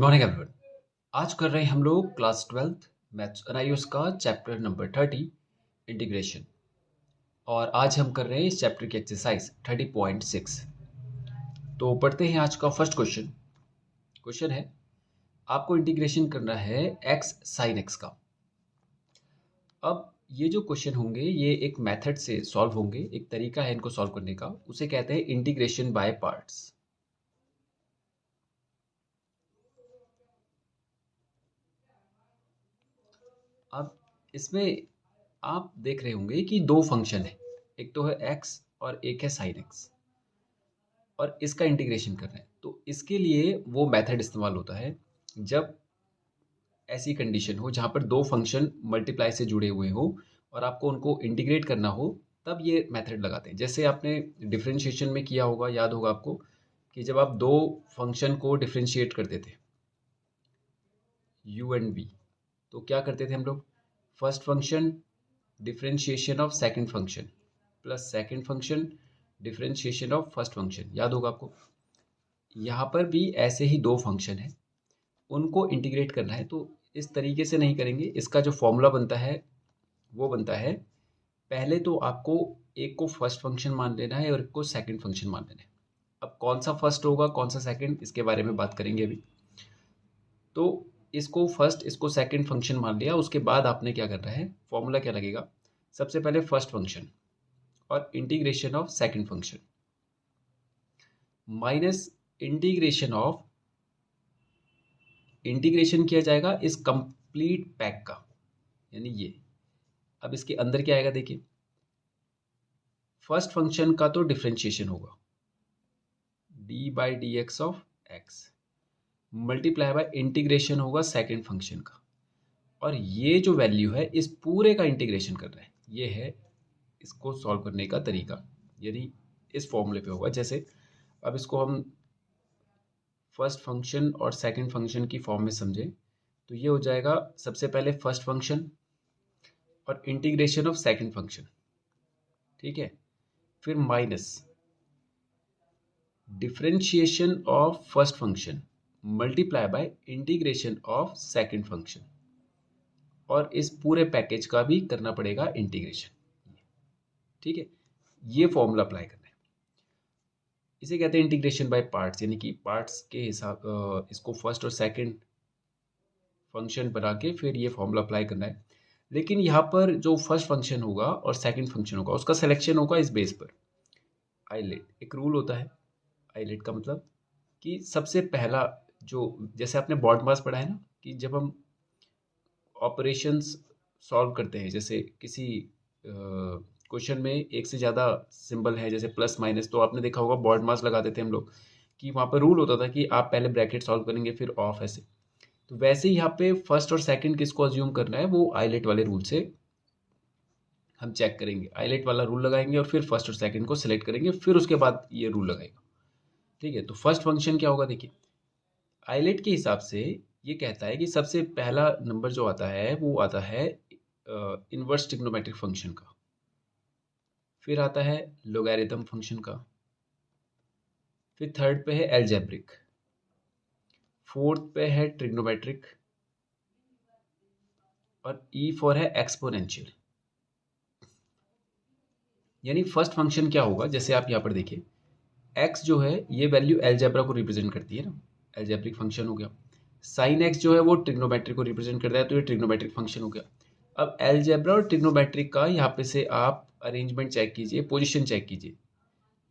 Morning everyone. आज कर रहे हैं हम लोग क्लास 12th मैथ्स एनआईओएस का चैप्टर नंबर 30 इंटीग्रेशन। और आज हम कर रहे हैं इस चैप्टर की एक्सरसाइज 30.6। तो पढ़ते हैं आज का फर्स्ट क्वेश्चन। क्वेश्चन है, आपको इंटीग्रेशन करना है x sin x का। अब ये जो क्वेश्चन होंगे ये एक मेथड से सॉल्व होंगे, एक तरीका है इनको सॉल्व करने का, उसे कहते हैं इंटीग्रेशन बाय पार्ट्स। अब इसमें आप देख रहे होंगे कि दो फंक्शन है, एक तो है x और एक है sin x, और इसका इंटीग्रेशन करना है। तो इसके लिए वो मेथड इस्तेमाल होता है जब ऐसी कंडीशन हो जहाँ पर दो फंक्शन मल्टीप्लाई से जुड़े हुए हो और आपको उनको इंटीग्रेट करना हो, तब ये मेथड लगाते हैं। जैसे आपने डिफरेंशिएशन में किया होगा, याद होगा आपको कि जब आप दो फंक्शन को डिफरेंशिएट करते थे u एंड v, तो क्या करते थे हम लोग? First function differentiation of second function plus second function differentiation of first function, याद होगा आपको। यहाँ पर भी ऐसे ही दो फंक्शन है, उनको इंटीग्रेट करना है। तो इस तरीके से नहीं करेंगे। इसका जो फॉर्मूला बनता है वो बनता है, पहले तो आपको एक को फर्स्ट फंक्शन मान लेना है और एक को सेकंड फंक्शन मान लेना है। अब कौन सा फर्स्ट होगा कौन सा सेकंड, इसके बारे में बात करेंगे अभी। तो इसको फर्स्ट इसको सेकंड फंक्शन मान लिया, उसके बाद आपने क्या करना है, फॉर्मूला क्या लगेगा? सबसे पहले फर्स्ट फंक्शन और integration of second function minus integration of, integration किया जाएगा इस कंप्लीट पैक का, यानी ये। अब इसके अंदर क्या आएगा देखिए, फर्स्ट फंक्शन का तो डिफरेंशिएशन होगा D by d x of x, multiply by integration होगा सेकंड फंक्शन का, और ये जो वैल्यू है इस पूरे का इंटीग्रेशन कर रहे हैं। ये है इसको सॉल्व करने का तरीका, यानी इस फॉर्मूले पे होगा। जैसे अब इसको हम फर्स्ट फंक्शन और सेकंड फंक्शन की फॉर्म में समझें तो ये हो जाएगा, सबसे पहले फर्स्ट फंक्शन और इंटीग्रेशन ऑफ सेकंड फंक्शन, ठीक है, फिर minus differentiation of first function multiply by integration of second function, और इस पूरे पैकेज का भी करना पड़ेगा इंटीग्रेशन, ठीक है। ये फॉर्मूला अप्लाई करना है, इसे कहते हैं इंटीग्रेशन बाय पार्ट्स, यानी कि पार्ट्स के हिसाब इसको फर्स्ट और सेकंड फंक्शन बना के फिर ये फॉर्मूला अप्लाई करना है। लेकिन यहाँ पर जो फर्स्ट फंक्शन होगा और सेकंड फंक्शन होगा उसका सिलेक्शन होगा इस बेस पर। आइलेट एक रूल होता है, आइलेट का मतलब कि सबसे पहला जो, जैसे आपने बॉड मास पढ़ा है ना, कि जब हम ऑपरेशंस सॉल्व करते हैं, जैसे किसी क्वेश्चन में एक से ज़्यादा सिंबल है जैसे प्लस माइनस, तो आपने देखा होगा बॉड मास लगाते थे हम लोग, कि वहाँ पर रूल होता था कि आप पहले ब्रैकेट सॉल्व करेंगे फिर ऑफ, ऐसे। तो वैसे ही यहाँ पे फर्स्ट और सेकंड किसको अज्यूम करना है, वो आइलेट वाले रूल से हम चेक करेंगे। आइलेट वाला रूल लगाएंगे और फिर फर्स्ट और सेकंड को सिलेक्ट करेंगे, फिर उसके बाद ये रूल लगाएगा, ठीक है। तो फर्स्ट फंक्शन क्या होगा देखिए, आइलेट के हिसाब से ये कहता है कि सबसे पहला नंबर जो आता है वो आता है इनवर्स ट्रिग्नोमेट्रिक फंक्शन का, फिर आता है लोगैरिथम फंक्शन का, फिर थर्ड पे है एल्जेब्रिक, फोर्थ पे है ट्रिग्नोमेट्रिक, और ई फॉर है एक्सपोनेंशियल। यानी फर्स्ट फंक्शन क्या होगा, जैसे आप यहाँ पर देखिए x जो है ये वैल्यू एल्जेब्रा को रिप्रेजेंट करती है ना, एल्जेब्रिक फंक्शन हो गया। साइन x जो है वो ट्रिग्नोमेट्रिक को रिप्रेजेंट करता है, तो ये ट्रिग्नोमेट्रिक फंक्शन हो गया। अब एल्जेब्रा और ट्रिग्नोमेट्रिक का यहाँ पे से आप अरेंजमेंट चेक कीजिए, पोजीशन चेक कीजिए।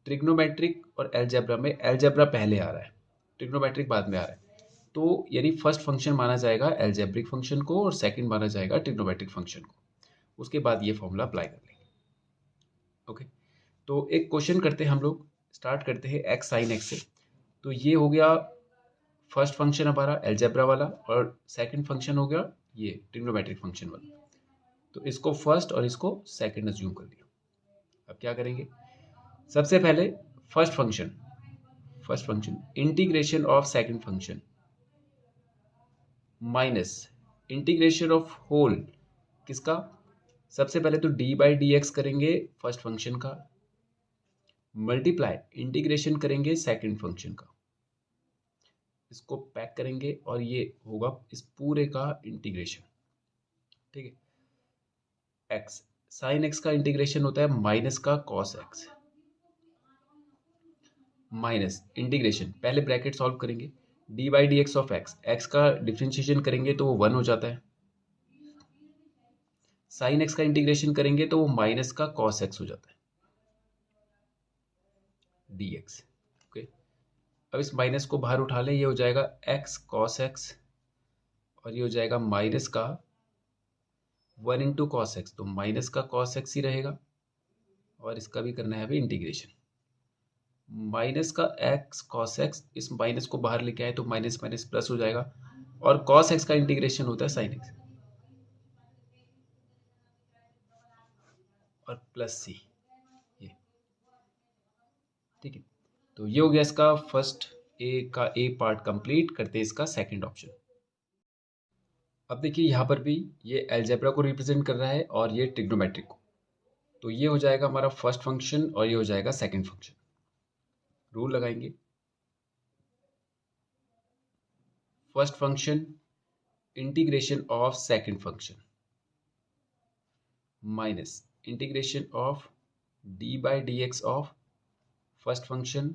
ट्रिग्नोमेट्रिक और एल्जेब्रा में एल्जेब्रा पहले आ रहा है, ट्रिग्नोमेट्रिक बाद में आ रहा है। तो यानी फर्स्ट फंक्शन माना जाएगा एल्जेब्रिक फंक्शन को और सेकंड माना जाएगा ट्रिग्नोमेट्रिक फंक्शन को। उसके बाद ये फॉर्मूला अप्लाई कर लेंगे, ओके। तो एक क्वेश्चन करते हैं हम लोग, स्टार्ट करते हैं एक्स साइन एक्स से। तो ये हो गया फर्स्ट फंक्शन हमारा एल्जेब्रा वाला, और सेकंड फंक्शन हो गया ये ट्रिग्नोमेट्रिक फंक्शन वाला। तो इसको फर्स्ट और इसको सेकंड अज्यूम कर लिया। अब क्या करेंगे, सबसे पहले first function integration of second function minus integration of whole किसका, सबसे पहले तो डी बाई डी एक्स करेंगे फर्स्ट फंक्शन का, मल्टीप्लाई इंटीग्रेशन करेंगे सेकंड फंक्शन का, इसको पैक करेंगे और ये होगा इस पूरे का इंटीग्रेशन। ठीक है, एक्स साइन एक्स का इंटीग्रेशन होता है माइनस का कॉस एक्स, माइनस इंटीग्रेशन पहले ब्रैकेट सॉल्व करेंगे, D by d x of x, x का डिफ्रेंशिएशन करेंगे तो वो 1 हो जाता है, साइन एक्स का इंटीग्रेशन करेंगे तो वो माइनस का कॉस एक्स हो जाता है डी एक्स। ओके, अब इस माइनस को बाहर उठा लें, ये हो जाएगा एक्स कॉस एक्स और ये हो जाएगा माइनस का 1 इंटू कॉस एक्स, तो माइनस का कॉस एक्स ही रहेगा और इसका भी करना है अभी इंटीग्रेशन। माइनस का एक्स कॉस एक्स, इस माइनस को बाहर लेके आए तो माइनस माइनस प्लस हो जाएगा और कॉस एक्स का इंटीग्रेशन होता है साइन एक्स और प्लस सी, ये। ठीक है, तो ये हो गया इसका फर्स्ट ए पार्ट कंप्लीट। करते हैं इसका सेकंड ऑप्शन। अब देखिए यहाँ पर भी ये अलजेब्रा को रिप्रेजेंट कर रहा है और ये ट्रिग्नोमेट्रिक को, तो ये हो जाएगा हमारा फर्स्ट फंक्शन और ये हो जाएगा सेकंड फंक्शन। रूल लगाएंगे, first function integration of second function minus integration of D by d x of first function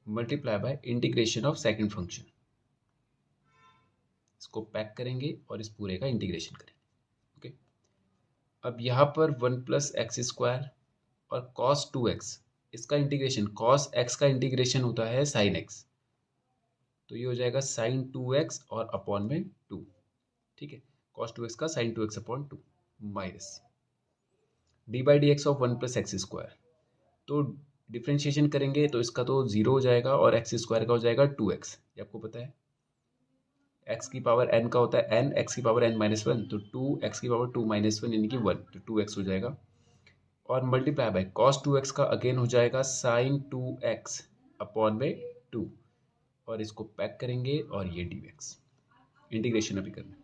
multiply by integration of second function. इसको पैक करेंगे और इस पूरे का इंटीग्रेशन करेंगे। ओके, अब यहाँ पर 1 प्लस एक्स स्क्वायर और कॉस 2x, इसका इंटीग्रेशन, कॉस x का इंटीग्रेशन होता है साइन x, तो ये हो जाएगा साइन 2x और अपॉन में 2। ठीक है, कॉस 2x का sine 2x upon 2 minus d by d x of 1 plus x square, तो डिफ्रेंशिएशन करेंगे तो इसका तो 0 हो जाएगा और एक्स स्क्वायर का हो जाएगा 2x, ये आपको पता है। x की पावर n का होता है n, x की पावर n माइनस 1, तो 2x की पावर 2 माइनस 1 यानी कि 1, तो 2x हो जाएगा और मल्टीप्लाई बाय कॉस 2x का अगेन हो जाएगा साइन 2x अपॉन में 2 और इसको पैक करेंगे और ये dx इंटीग्रेशन अभी करना,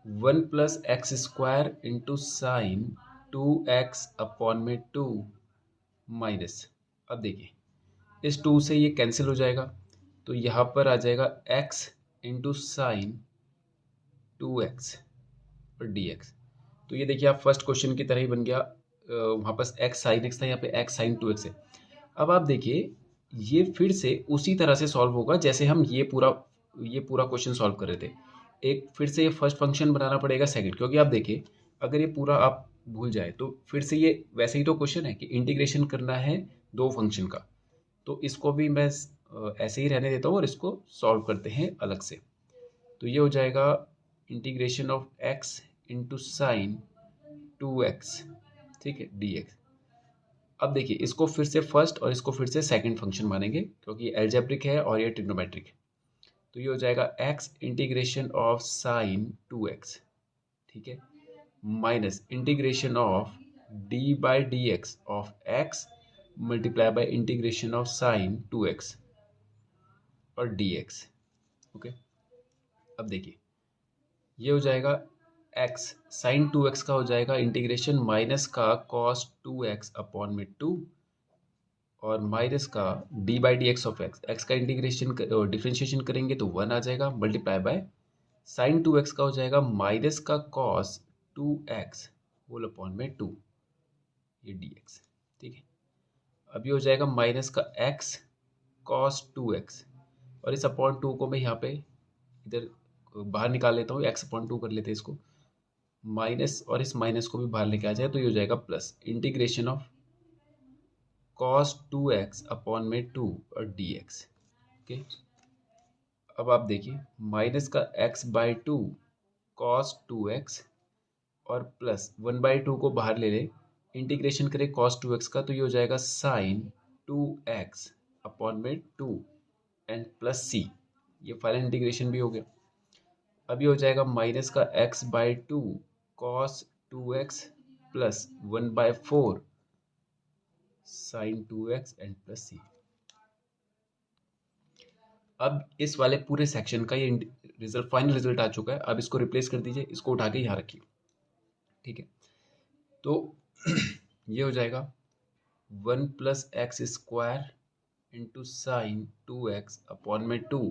1 plus x square into sine 2x अपॉन में 2 माइनस, अब देखिए इस 2 से ये कैंसिल हो जाएगा तो यहाँ पर आ जाएगा x इंटू साइन 2x और dx, तो ये देखिए आप फर्स्ट क्वेश्चन की तरह ही बन गया। वहाँ पर x साइन x था, यहाँ पे x साइन 2x है। अब आप देखिए ये फिर से उसी तरह से सॉल्व होगा जैसे हम ये पूरा क्वेश्चन सॉल्व कर रहे थे। एक फिर से ये फर्स्ट फंक्शन बनाना पड़ेगा सेकंड, क्योंकि आप देखिए अगर ये पूरा आप भूल जाए तो फिर से ये वैसे ही तो क्वेश्चन है कि इंटीग्रेशन करना है दो फंक्शन का, तो इसको भी मैं ऐसे ही रहने देता हूँ और इसको सॉल्व करते हैं अलग से। तो ये हो जाएगा integration of x into sine 2x, ठीक है, dx। अब देखिए इसको फिर से फर्स्ट और इसको फिर से सेकंड फंक्शन मानेंगे क्योंकि एल्जेब्रिक है और ये ट्रिग्नोमेट्रिक है, तो ये हो जाएगा x integration of sine 2x, ठीक है, minus integration of d by d x of x multiply by integration of sine 2x और dx। ओके, अब देखिए ये हो जाएगा x साइन 2x का हो जाएगा इंटीग्रेशन माइनस का कॉस 2x अपॉन में 2 और माइनस का d by d x of x का इंटीग्रेशन डिफ्रेंशिएशन करेंगे तो 1 आ जाएगा, मल्टीप्लाई बाय साइन 2x का हो जाएगा माइनस का कॉस 2x होल अपॉन में 2, ये dx। ठीक है, अब ये हो जाएगा माइनस का x कॉस 2x और इस अपॉन 2 को मैं यहाँ पे इधर बाहर निकाल लेता हूँ, x अपॉन 2 कर लेते हैं इसको, माइनस और इस माइनस को भी बाहर लेके आ जाए तो ये हो जाएगा plus integration of cos 2x अपॉन में 2 और dx। ओके, अब आप देखिए माइनस का x बाई 2 cos 2x और प्लस 1 बाई 2 को बाहर ले ले, इंटीग्रेशन करें cos 2x का तो ये हो जाएगा साइन 2x अपॉन में 2 एंड प्लस c, ये फाइनल इंटीग्रेशन भी हो गया। अब ये हो जाएगा माइनस का x by 2 cos 2x plus 1 by 4 sine 2x and plus c। अब इस वाले पूरे सेक्शन का ये रिजल्ट, फाइनल रिजल्ट आ चुका है। अब इसको रिप्लेस कर दीजिए, इसको उठा के यहाँ रखिए, ठीक है। तो ये हो जाएगा 1 plus x square into sine 2x अपॉन में 2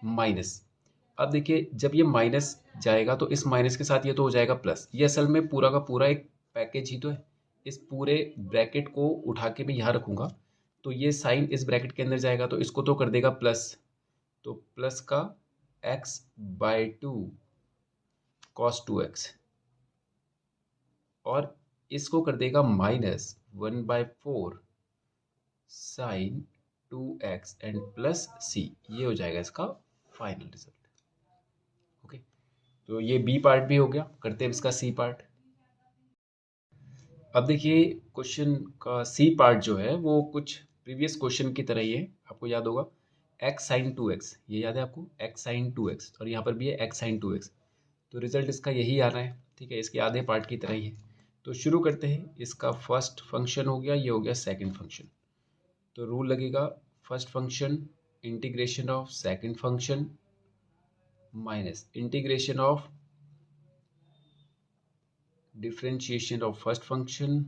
माइनस। अब देखिए जब ये माइनस जाएगा तो इस माइनस के साथ ये तो हो जाएगा प्लस। ये असल में पूरा का पूरा एक पैकेज ही तो है। इस पूरे ब्रैकेट को उठा के मैं यहाँ रखूँगा तो ये साइन इस ब्रैकेट के अंदर जाएगा तो इसको तो कर देगा प्लस, तो प्लस का x/2 cos 2x और इसको कर देगा -1/4 sign 2x and plus c। ये हो जाएगा इसका फाइनल रिजल्ट। ओके, तो ये बी पार्ट भी हो गया। करते हैं इसका सी पार्ट। अब देखिए क्वेश्चन का सी पार्ट जो है वो कुछ प्रीवियस क्वेश्चन की तरह ही है। आपको याद होगा x sin 2x, ये याद है आपको, x sin 2x, और यहाँ पर भी है x sin 2x। तो रिजल्ट इसका यही आ रहा है, ठीक है, इसके आधे पार्ट की तरह ही है। तो शुरू करते हैं। इसका फर्स्ट फंक्शन हो गया, ये हो गया सेकंड फंक्शन। तो रूल लगेगा first function integration of second function minus integration of differentiation of first function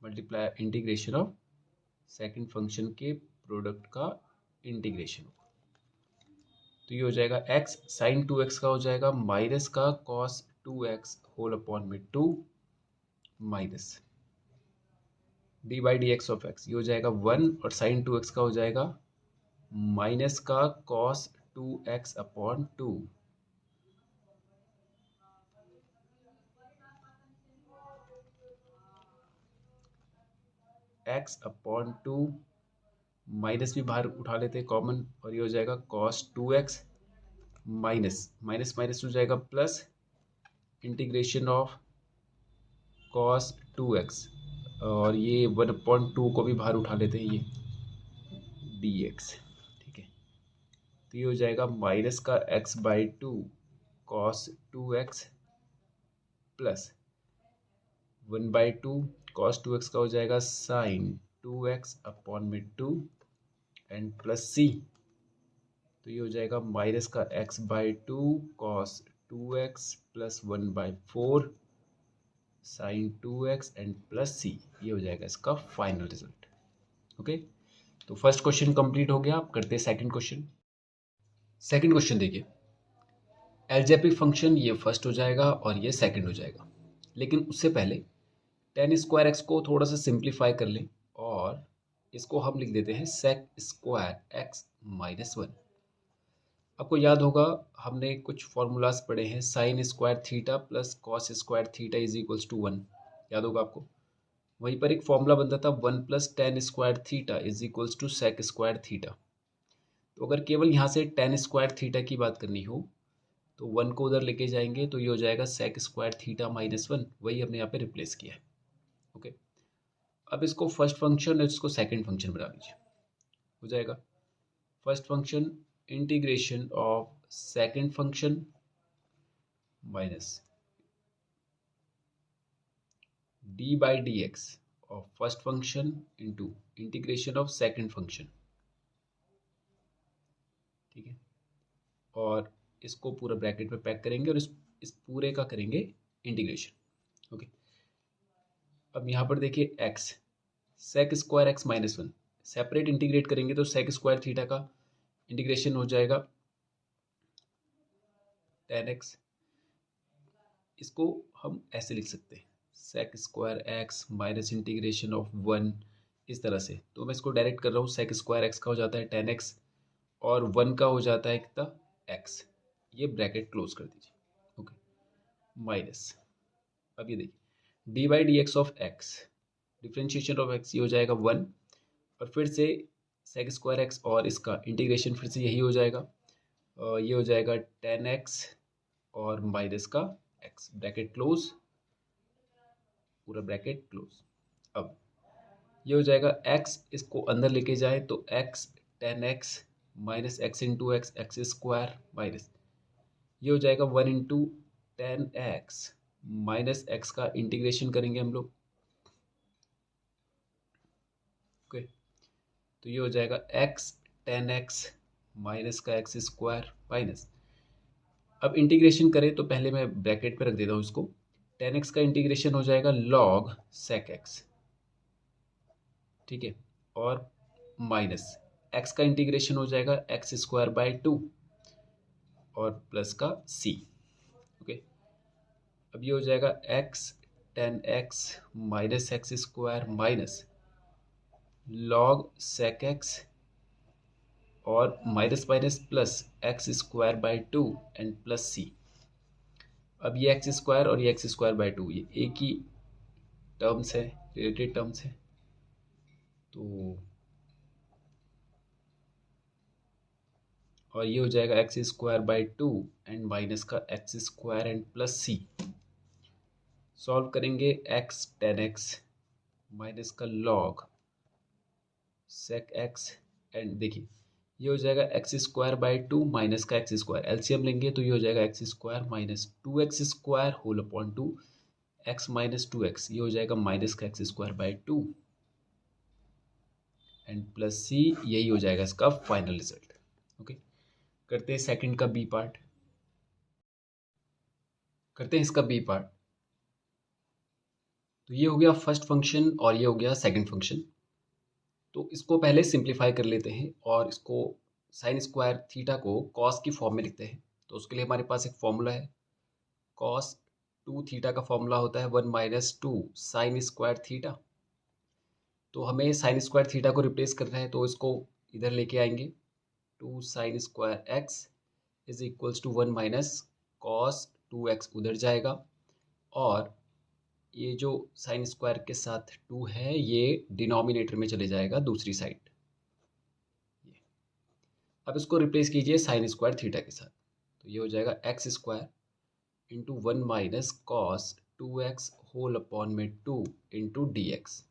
multiply integration of second function के प्रोडक्ट का इंटीग्रेशन। तो ये हो जाएगा x sin 2x का हो जाएगा माइनस का cos 2x होल अपॉन में 2 minus d by d x of x, ये हो जाएगा 1 और sin 2x का हो जाएगा माइनस का cos 2x upon 2। x upon 2 minus भी बाहर उठा लेते हैं कॉमन और ये हो जाएगा cos 2x minus minus minus हो जाएगा plus integration of cos 2x और ये 1/2 को भी बाहर उठा लेते हैं, ये dx, ठीक है। तो ये हो जाएगा माइनस का x/2 cos 2x plus 1/2 cos 2x का हो जाएगा sin 2x अपॉन में 2 एंड प्लस c। तो ये हो जाएगा माइनस का x/2 cos 2x plus 1/4 sin 2x and plus c। ये हो जाएगा इसका फाइनल रिजल्ट। ओके, तो फर्स्ट क्वेश्चन कंप्लीट हो गया। आप करते हैं सेकंड क्वेश्चन। सेकंड क्वेश्चन देखिए, एलजेब्रिक फंक्शन ये फर्स्ट हो जाएगा और ये सेकंड हो जाएगा, लेकिन उससे पहले tan स्क्वायर एक्स को थोड़ा सा सिंप्लीफाई कर लें और इसको हम लिख देते हैं sec स्क्वायर एक्स माइनस 1। आपको याद होगा हमने कुछ फॉर्मूलाज पढ़े हैं, sine square theta plus cos square theta is equals to 1, याद होगा आपको। वहीं पर एक फॉर्मूला बनता था 1 plus tan square theta is equals to sec square theta. तो अगर केवल यहाँ से टेन स्क्वायर थीटा की बात करनी हो तो 1 को उधर लेके जाएंगे तो ये हो जाएगा सेक स्क्वायर थीटा माइनस 1, वही हमने यहाँ पे रिप्लेस किया है। ओके, अब इसको फर्स्ट फंक्शन और इसको सेकंड फंक्शन बना लीजिए। हो जाएगा first function integration of second function minus d by d x of first function into integration of second function, ठीक है। और इसको पूरा ब्रैकेट में पैक करेंगे और इस पूरे का करेंगे इंटीग्रेशन। ओके, अब यहाँ पर देखिए x sec square x minus 1 separate integrate करेंगे तो सेक स्क्वायर थीटा का इंटीग्रेशन हो जाएगा tan x। इसको हम ऐसे लिख सकते हैं sec square x minus integration of 1, इस तरह से। तो मैं इसको डायरेक्ट कर रहा हूँ, सेक स्क्वायर एक्स का हो जाता है tan x और 1 का हो जाता है कितना x। ये ब्रैकेट क्लोज कर दीजिए। ओके, माइनस अब ये देखिए D by d x of x differentiation of x, ये हो जाएगा 1 और फिर से सेक स्क्वायर एक्स और इसका इंटीग्रेशन फिर से यही हो जाएगा। ये हो जाएगा tan x और माइनस का x, ब्रैकेट क्लोज, पूरा ब्रैकेट क्लोज। अब ये हो जाएगा x, इसको अंदर लेके जाए तो x tan x minus x into x x square minus ये हो जाएगा 1 into tan x minus x का इंटीग्रेशन करेंगे हम लोग। ओके, तो ये हो जाएगा x tan x माइनस का एक्स स्क्वायर माइनस। अब इंटीग्रेशन करें तो पहले मैं ब्रैकेट पे रख देता हूँ इसको। tan x का इंटीग्रेशन हो जाएगा log sec x, ठीक है, और माइनस एक्स का इंटीग्रेशन हो जाएगा एक्स स्क्वायर बाय 2 और प्लस का सी। ओके, अब ये हो जाएगा x tan x minus x square minus log sec x और minus minus plus x square by 2 and plus C. अब ये एक्स स्क्वायर और ये एक्स स्क्वायर बाय 2 ये एक ही टर्म्स है, रिलेटेड टर्म्स है। तो और ये हो जाएगा x square by 2 and minus का x square and plus C. Solve करेंगे एक्स टेन एक्स माइनस का लॉग सेक एक्स एंड देखिए ये हो जाएगा एक्स स्क्वायर बाय 2 माइनस का एक्स स्क्वायर, एलसीएम लेंगे तो ये हो जाएगा x square minus 2x square whole upon 2 x minus 2x, ये हो जाएगा माइनस का x square by 2 and plus C. यही हो जाएगा इसका फाइनल रिजल्ट। ओके, करते हैं सेकंड का बी पार्ट, करते हैं इसका बी पार्ट। तो ये हो गया फर्स्ट फंक्शन और ये हो गया सेकंड फंक्शन। तो इसको पहले सिंप्लीफाई कर लेते हैं और इसको साइन स्क्वायर थीटा को कॉस की फॉर्म में लिखते हैं। तो उसके लिए हमारे पास एक फॉर्मूला है, कॉस 2 थीटा का फॉर्मूला होता है 1 माइनस 2 साइन स्क्वायर थीटा। तो हमें साइन स्क्वायर थीटा को रिप्लेस करना है तो इसको इधर लेके आएंगे, 2 sine square x is equals to 1 minus cos 2x उधर जाएगा और ये जो साइन स्क्वायर के साथ 2 है ये डिनोमिनेटर में चले जाएगा दूसरी साइड। अब इसको रिप्लेस कीजिए साइन स्क्वायर थीटा के साथ, तो ये हो जाएगा x square into 1 minus cos 2x whole upon में 2 इंटू डी एक्स।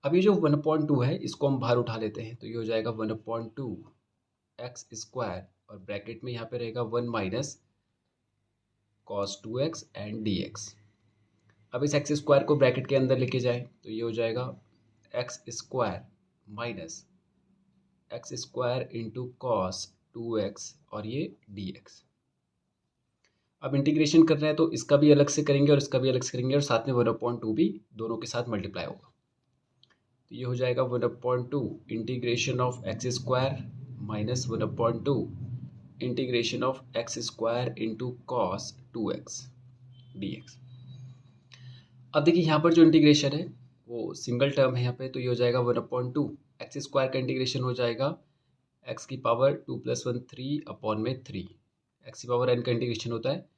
अब ये जो 1/2 है इसको हम बाहर उठा लेते हैं, तो ये हो जाएगा 1/2 एक्स स्क्वायर और ब्रैकेट में यहाँ पे रहेगा 1 minus cos 2x and dx। अब इस एक्स स्क्वायर को ब्रैकेट के अंदर लेके जाए तो ये हो जाएगा x square minus x square into cos 2x और ये dx। अब इंटीग्रेशन कर रहे हैं तो इसका भी अलग से करेंगे और इसका भी अलग से करेंगे और साथ में 1/2 भी दोनों के साथ मल्टीप्लाई होगा। तो ये हो जाएगा 1/2 integration of x square minus 1/2 integration of x square into cos 2x dx। अब देखिए यहाँ पर जो इंटीग्रेशन है वो सिंगल टर्म है यहाँ पे, तो ये हो जाएगा 1/2 एक्स स्क्वायर का इंटीग्रेशन हो जाएगा एक्स की पावर 2 + 1 3 अपॉन में 3, एक्स की पावर n का इंटीग्रेशन होता है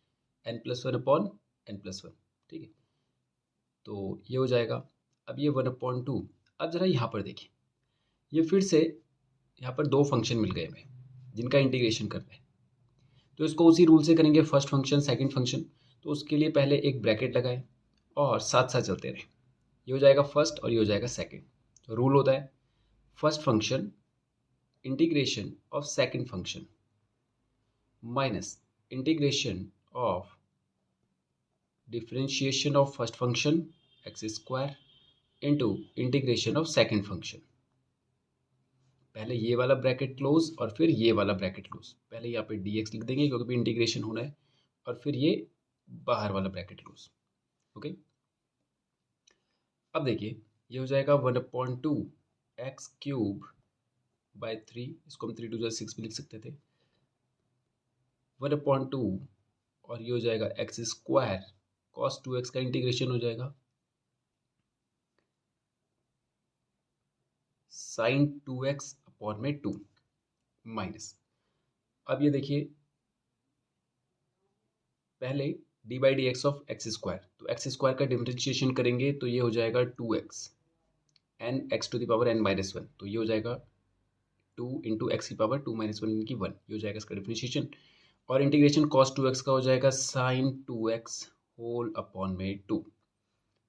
n+1 अपॉन n+1। ठीक है, तो ये हो जाएगा। अब ये 1/2। अब जरा यहाँ पर देखिए, ये फिर से यहाँ पर दो फंक्शन मिल गए हमें जिनका इंटीग्रेशन करना है, तो इसको उसी रूल से करेंगे, फर्स्ट फंक्शन सेकंड फंक्शन। तो उसके लिए पहले एक ब्रैकेट लगाएं और साथ साथ चलते रहें, ये हो जाएगा फर्स्ट और ये हो जाएगा सेकंड। तो रूल होता है first function integration of second function minus integration of differentiation of first function x square into integration of second function. पहले ये वाला ब्रैकेट क्लोज और फिर ये वाला ब्रैकेट क्लोज, पहले यहाँ पे dx लिख देंगे क्योंकि इंटीग्रेशन होना है, और फिर ये बाहर वाला ब्रैकेट क्लोज। ओके, अब देखिए ये हो जाएगा 1/2 एक्स क्यूब बाय 3, इसको हम 3 × 6 भी लिख सकते थे, 1/2 और ये हो जाएगा एक्स स्क्वायर कॉस 2x का इंटीग्रेशन हो जाएगा साइन 2x अपॉन में 2 माइनस। अब ये देखिए पहले d/dx ऑफ एक्स स्क्वायर, तो एक्स स्क्वायर का डिफरेंशिएशन करेंगे तो ये हो जाएगा 2x n x⁻n−1, तो ये हो जाएगा 2 × x की पावर 2 - 1 की 1, ये हो जाएगा इसका डिफरेंशिएशन। और इंटीग्रेशन cos 2x का हो जाएगा sin 2x होल अपॉन में 2,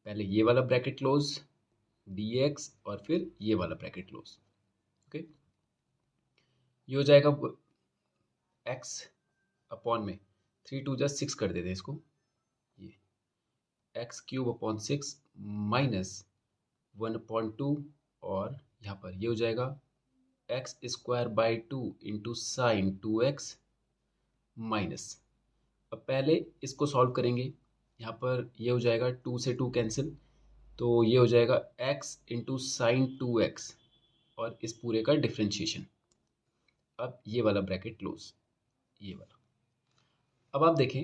पहले ये वाला ब्रैकेट क्लोज dx और फिर ये वाला ब्रैकेट क्लोज। ओके, ये हो जाएगा x अपॉन में 3 × 2 = 6 कर देते हैं इसको, ये x³/6 माइनस 1/2 और यहाँ पर ये हो जाएगा x²/2 into sine 2x minus. अब पहले इसको सॉल्व करेंगे, यहाँ पर ये हो जाएगा 2 से 2 कैंसिल, तो ये हो जाएगा x इंटू साइन 2x और इस पूरे का डिफरेंशिएशन। अब ये वाला ब्रैकेट क्लोज, ये वाला। अब आप देखें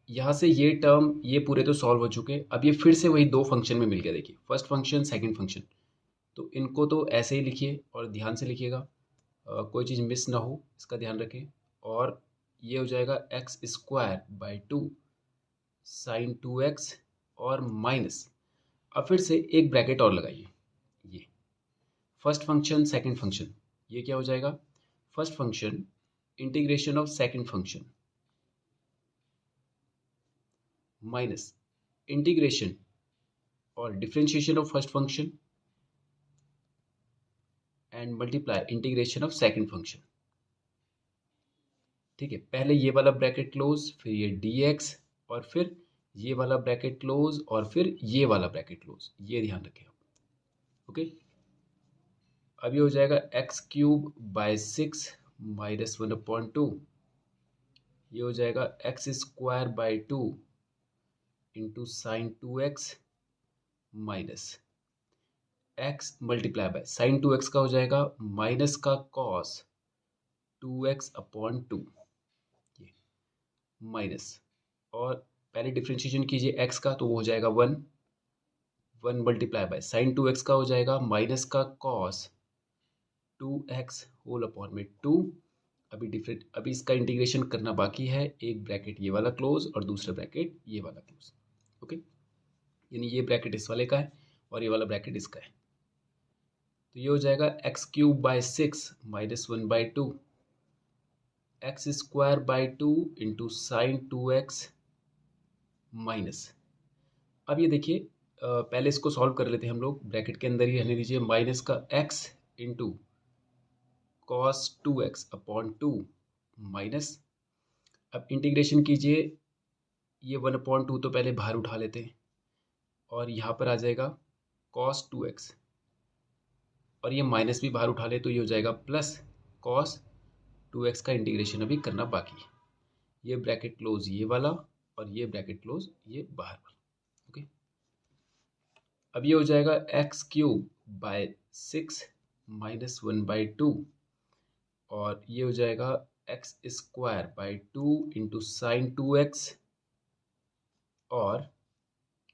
यहाँ से ये टर्म ये पूरे तो सॉल्व हो चुके। अब ये फिर से वही दो फंक्शन में मिल गया। देखिए फर्स्ट फंक्शन सेकंड फंक्शन, तो इनको तो ऐसे ही लिखिए और ध्यान से लिखिएगा, कोई चीज़ मिस ना हो इसका ध्यान रखें। और ये हो जाएगा x square by 2 sign 2x और माइनस। अब फिर से एक ब्रैकेट और लगाइए, ये फर्स्ट फंक्शन सेकंड फंक्शन, ये क्या हो जाएगा, first function integration of second function minus integration और differentiation of first function and multiply integration of second function. ठीक है, पहले ये वाला ब्रैकेट क्लोज, फिर ये dx और फिर ये वाला ब्रैकेट क्लोज और फिर ये वाला ब्रैकेट क्लोज, ये ध्यान रखें आप। ओके, अब ये हो जाएगा एक्स क्यूब बाय 6 माइनस 1/2, ये हो जाएगा x square by 2 into sine 2x minus x multiply by sine 2x का हो जाएगा माइनस का कॉस 2x/2, ये माइनस, और पहले डिफ्रेंशिएशन कीजिए x का, तो वो हो जाएगा 1 मल्टीप्लाई बाय साइन 2x का हो जाएगा माइनस का कॉस 2x होल अपॉन में 2। अभी इसका इंटीग्रेशन करना बाकी है, एक ब्रैकेट ये वाला क्लोज और दूसरा ब्रैकेट ये वाला क्लोज। ओके, यानी ये ब्रैकेट इस वाले का है और ये वाला ब्रैकेट इसका है। तो ये हो जाएगा x cube by 6 minus 1/2 x square by 2 into sine 2x minus. अब ये देखिए पहले इसको सॉल्व कर लेते हैं हम लोग, ब्रैकेट के अंदर ही रहने दीजिए, माइनस का x into cos 2x/2 minus. अब इंटीग्रेशन कीजिए, ये 1/2 तो पहले बाहर उठा लेते हैं और यहाँ पर आ जाएगा cos 2x, और ये माइनस भी बाहर उठा ले तो ये हो जाएगा प्लस cos 2x का इंटीग्रेशन अभी करना बाकी है। ये ब्रैकेट क्लोज ये वाला और ये ब्रैकेट क्लोज ये बाहर वाला। ओके, अब ये हो जाएगा एक्स क्यूब बाय 6 माइनस 1/2 और ये हो जाएगा x square by 2 into sine 2x और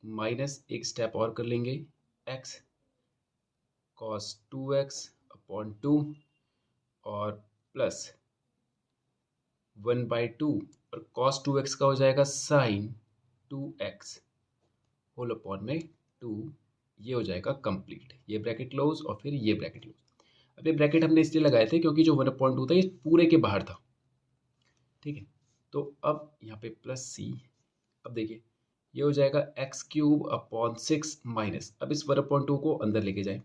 माइनस एक स्टेप और कर लेंगे x cos 2x/2 और प्लस 1/2 और cos 2x का हो जाएगा साइन 2x होल अपॉन में 2। ये हो जाएगा कंप्लीट, ये ब्रैकेट क्लोज और फिर ये ब्रैकेट क्लोज। अब ये ब्रैकेट हमने इसलिए लगाए थे क्योंकि जो 1/2 था ये पूरे के बाहर था। ठीक है, तो अब यहाँ पे प्लस c, अब देखिए ये हो जाएगा एक्स क्यूब अपॉन 6 माइनस, अब इस 1/2 को अंदर लेके जाएं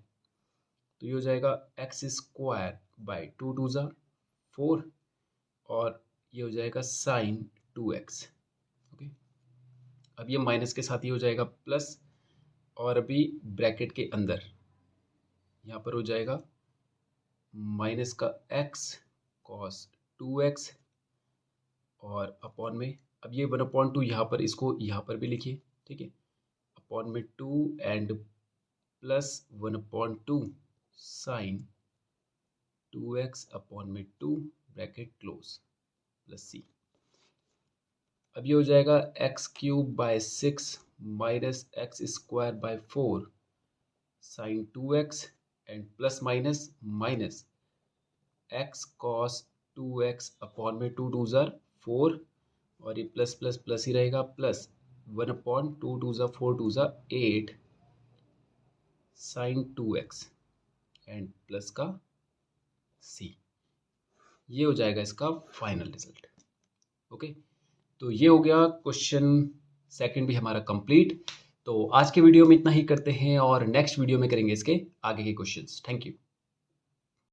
तो ये हो जाएगा एक्स स्क्वायर बाई 2 2 ज़ा 4 और ये हो जाएगा साइन 2x। ओके, अब ये माइनस के साथ ही हो जाएगा प्लस, और अभी ब्रैकेट के अंदर यहाँ पर हो जाएगा माइनस का x cos 2x और अपॉन में, अब ये 1/2 यहाँ पर, इसको यहाँ पर भी लिखिए। ठीक है, अपॉन में 2 एंड प्लस 1/2 साइन 2x अपॉन में 2 ब्रैकेट क्लोज प्लस c। अब ये हो जाएगा x cube by 6 minus x square by 4 sine 2x and plus minus minus x cos 2x अपॉन में 2 2 ज़ा 4 और ये प्लस प्लस प्लस ही रहेगा, प्लस 1/2 2 ज़ा 4 2 ज़ा 8 साइन 2x एंड प्लस का c। ये हो जाएगा इसका फाइनल रिजल्ट। ओके, तो ये हो गया क्वेश्चन सेकंड भी हमारा कंप्लीट। तो आज के वीडियो में इतना ही करते हैं और नेक्स्ट वीडियो में करेंगे इसके आगे के क्वेश्चंस। Thank you.